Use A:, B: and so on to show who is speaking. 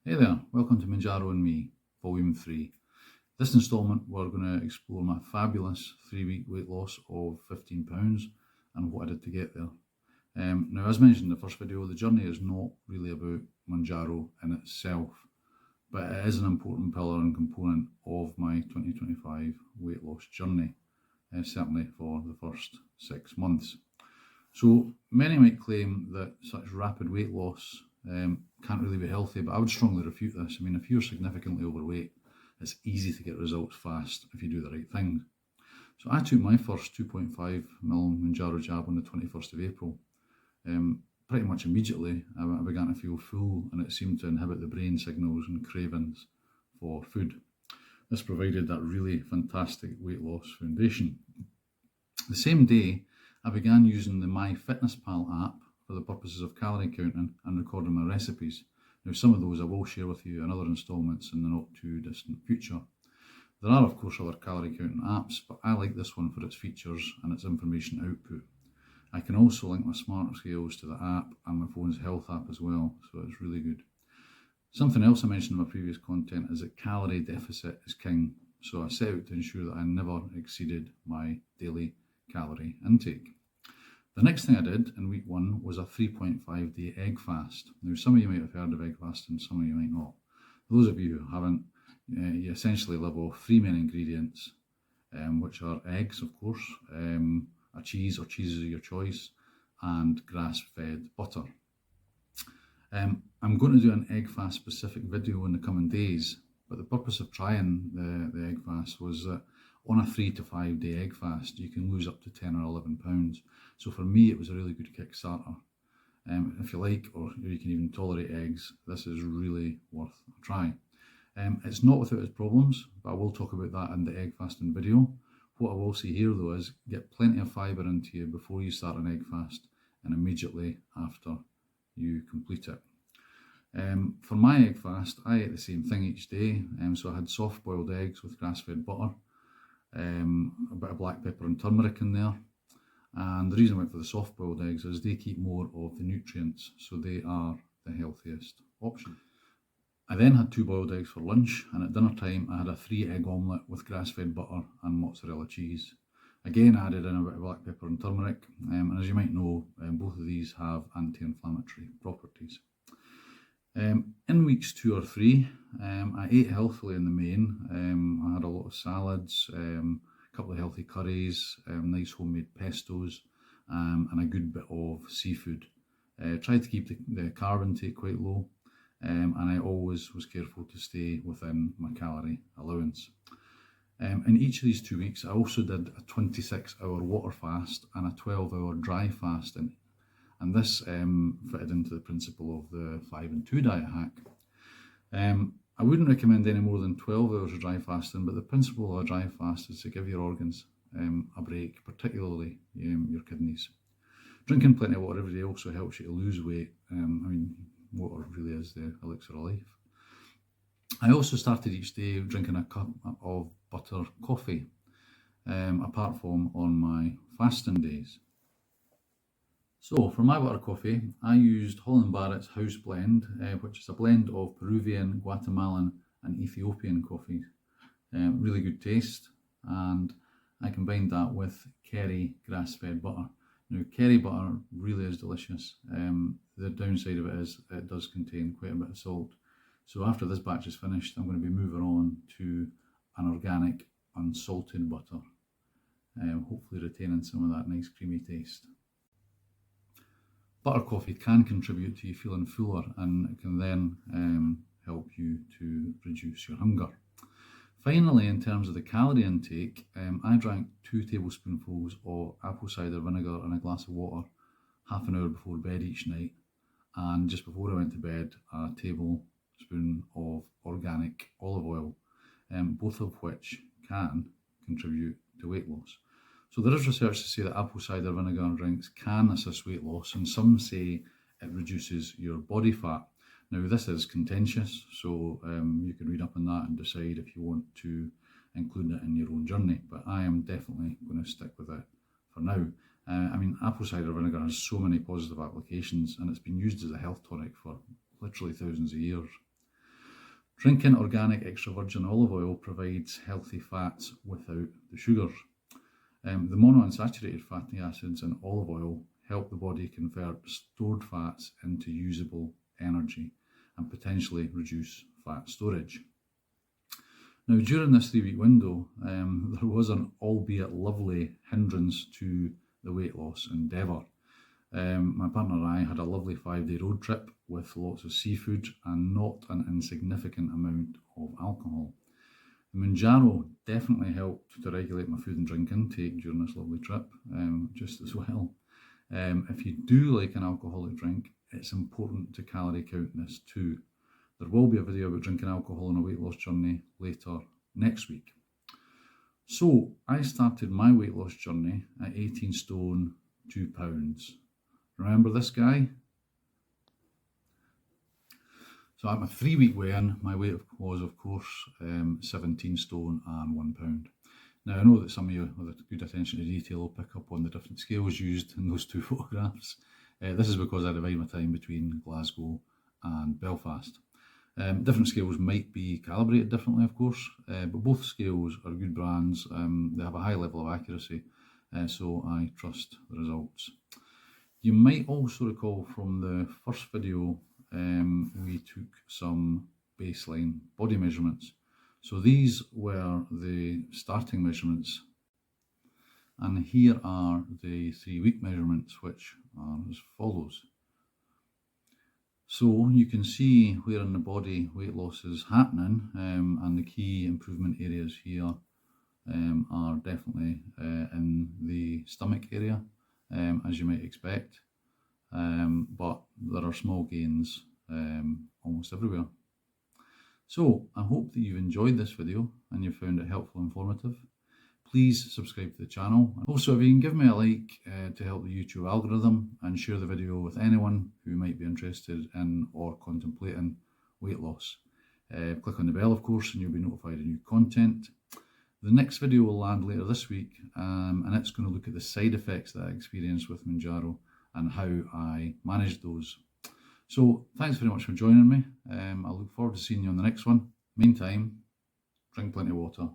A: Hey there, welcome to Mounjaro and Me, Volume 3. This instalment we're going to explore my fabulous 3-week weight loss of £15 and what I did to get there. Now, as mentioned in the first video, the journey is not really about Mounjaro in itself, but it is an important pillar and component of my 2025 weight loss journey, certainly for the first 6 months. So many might claim that such rapid weight loss can't really be healthy, but I would strongly refute this. I mean, if you're significantly overweight, it's easy to get results fast if you do the right things. So I took my first 2.5 ml Mounjaro jab on the 21st of April. Pretty much immediately, I began to feel full, and it seemed to inhibit the brain signals and cravings for food. This provided that really fantastic weight loss foundation. The same day, I began using the MyFitnessPal app for the purposes of calorie counting and recording my recipes. Now, some of those I will share with you in other instalments in the not too distant future. There are of course other calorie counting apps, but I like this one for its features and its information output. I can also link my smart scales to the app and my phone's health app as well, so it's really good. Something else I mentioned in my previous content is that calorie deficit is king, so I set out to ensure that I never exceeded my daily calorie intake. The next thing I did in week 1 was a 3.5 day egg fast. Now, some of you might have heard of egg fasting, some of you might not. Those of you who haven't, you essentially live off 3 main ingredients, which are eggs, of course, a cheese or cheeses of your choice, and grass-fed butter. I'm going to do an egg fast specific video in the coming days, but the purpose of trying the egg fast was that on a 3 to 5 day egg fast, you can lose up to 10 or 11 pounds. So for me, it was a really good kickstarter. If you like, or you can even tolerate eggs, this is really worth a try. It's not without its problems, but I will talk about that in the egg fasting video. What I will say here though is get plenty of fibre into you before you start an egg fast and immediately after you complete it. For my egg fast, I ate the same thing each day. So I had soft boiled eggs with grass-fed butter, a bit of black pepper and turmeric in there. And the reason I went for the soft boiled eggs is they keep more of the nutrients, so they are the healthiest option. I then had 2 boiled eggs for lunch, and at dinner time I had a 3 egg omelette with grass-fed butter and mozzarella cheese. Again, I added in a bit of black pepper and turmeric, and as you might know, both of these have anti-inflammatory properties. In weeks 2 or 3, I ate healthily in the main. I had a lot of salads, a couple of healthy curries, nice homemade pestos, and a good bit of seafood. Tried to keep the carb intake quite low, and I always was careful to stay within my calorie allowance. In each of these 2 weeks, I also did a 26-hour water fast and a 12-hour dry fast, and this fitted into the principle of the 5 and 2 diet hack. I wouldn't recommend any more than 12 hours of dry fasting, but the principle of a dry fast is to give your organs a break, particularly your kidneys. Drinking plenty of water every day also helps you to lose weight. Water really is the elixir of life. I also started each day drinking a cup of butter coffee, apart from on my fasting days. So for my butter coffee, I used Holland Barrett's House Blend, which is a blend of Peruvian, Guatemalan and Ethiopian coffees. Really good taste, and I combined that with Kerry grass-fed butter. Now, Kerry butter really is delicious. The downside of it is it does contain quite a bit of salt. So after this batch is finished, I'm going to be moving on to an organic, unsalted butter, hopefully retaining some of that nice creamy taste. Butter coffee can contribute to you feeling fuller, and it can then help you to reduce your hunger. Finally, in terms of the calorie intake, I drank 2 tablespoonfuls of apple cider vinegar in a glass of water half an hour before bed each night, and just before I went to bed, a tablespoon of organic olive oil, both of which can contribute to weight loss. So there is research to say that apple cider vinegar drinks can assist weight loss, and some say it reduces your body fat. Now, this is contentious, so you can read up on that and decide if you want to include it in your own journey, but I am definitely going to stick with it for now. Apple cider vinegar has so many positive applications, and it's been used as a health tonic for literally thousands of years. Drinking organic extra virgin olive oil provides healthy fats without the sugars. The monounsaturated fatty acids in olive oil help the body convert stored fats into usable energy and potentially reduce fat storage. Now, during this 3-week window, there was an albeit lovely hindrance to the weight loss endeavour. My partner and I had a lovely 5-day road trip with lots of seafood and not an insignificant amount of alcohol. The Mounjaro definitely helped to regulate my food and drink intake during this lovely trip, just as well. If you do like an alcoholic drink, it's important to calorie count this too. There will be a video about drinking alcohol on a weight loss journey later next week. So I started my weight loss journey at 18 stone, 2 pounds. Remember this guy? So at my 3-week weigh-in, my weight was, of course, 17 stone and 1 pound. Now, I know that some of you with good attention to detail will pick up on the different scales used in those 2 photographs. This is because I divide my time between Glasgow and Belfast. Different scales might be calibrated differently, of course, but both scales are good brands. They have a high level of accuracy, so I trust the results. You might also recall from the first video, we took some baseline body measurements. So these were the starting measurements, and here are the 3-week measurements, which are as follows. So you can see where in the body weight loss is happening, and the key improvement areas here are definitely in the stomach area, as you might expect, but there are small gains almost everywhere. So I hope that you've enjoyed this video and you found it helpful and informative. Please subscribe to the channel. Also, if you can give me a like to help the YouTube algorithm, and share the video with anyone who might be interested in or contemplating weight loss. Click on the bell, of course, and you'll be notified of new content. The next video will land later this week, and it's going to look at the side effects that I experienced with Mounjaro and how I managed those. So thanks very much for joining me. I look forward to seeing you on the next one. Meantime, drink plenty of water.